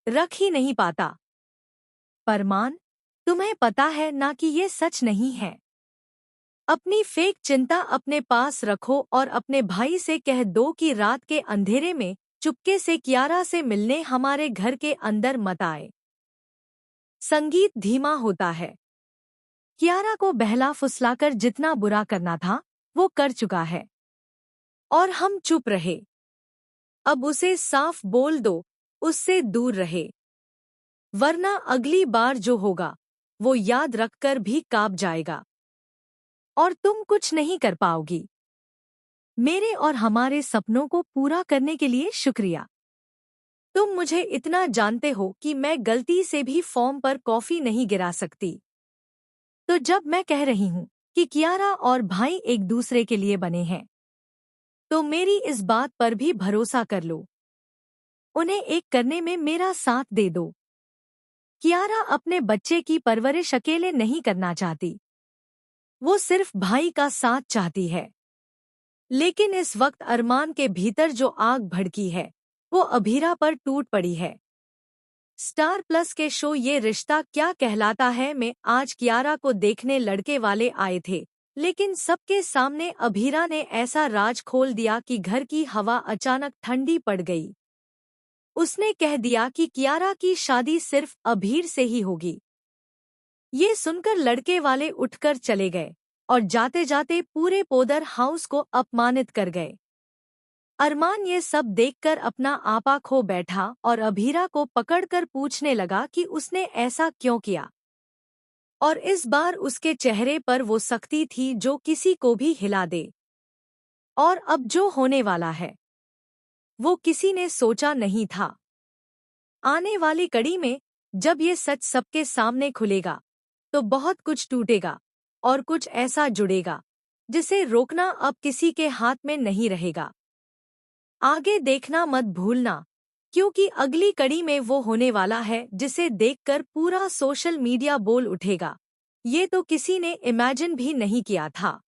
रख ही नहीं पाता। परमान, तुम्हें पता है ना कि ये सच नहीं है। अपनी फेक चिंता अपने पास रखो और अपने भाई से कह दो कि रात के अंधेरे में चुपके से कियारा से मिलने हमारे घर के अंदर मत आए। संगीत धीमा होता है। कियारा को बहला फुसलाकर जितना बुरा करना था वो कर चुका है और हम चुप रहे। अब उसे साफ बोल दो, उससे दूर रहे, वरना अगली बार जो होगा वो याद रखकर भी कांप जाएगा और तुम कुछ नहीं कर पाओगी। मेरे और हमारे सपनों को पूरा करने के लिए शुक्रिया। तुम मुझे इतना जानते हो कि मैं गलती से भी फॉर्म पर कॉफी नहीं गिरा सकती। तो जब मैं कह रही हूँ कि कियारा और भाई एक दूसरे के लिए बने हैं, तो मेरी इस बात पर भी भरोसा कर लो। उन्हें एक करने में मेरा साथ दे दो। कियारा अपने बच्चे की परवरिश अकेले नहीं करना चाहती, वो सिर्फ भाई का साथ चाहती है। लेकिन इस वक्त अरमान के भीतर जो आग भड़की है वो अभीरा पर टूट पड़ी है। स्टार प्लस के शो ये रिश्ता क्या कहलाता है में आज कियारा को देखने लड़के वाले आए थे, लेकिन सबके सामने अभीरा ने ऐसा राज खोल दिया कि घर की हवा अचानक ठंडी पड़ गई। उसने कह दिया कि कियारा की शादी सिर्फ अभीर से ही होगी। ये सुनकर लड़के वाले उठकर चले गए और जाते जाते पूरे पोदर हाउस को अपमानित कर गए। अरमान ये सब देखकर अपना आपा खो बैठा और अभीरा को पकड़कर पूछने लगा कि उसने ऐसा क्यों किया। और इस बार उसके चेहरे पर वो सख्ती थी जो किसी को भी हिला दे। और अब जो होने वाला है वो किसी ने सोचा नहीं था। आने वाली कड़ी में जब ये सच सबके सामने खुलेगा तो बहुत कुछ टूटेगा और कुछ ऐसा जुड़ेगा जिसे रोकना अब किसी के हाथ में नहीं रहेगा। आगे देखना मत भूलना, क्योंकि अगली कड़ी में वो होने वाला है जिसे देखकर पूरा सोशल मीडिया बोल उठेगा, ये तो किसी ने इमेजिन भी नहीं किया था।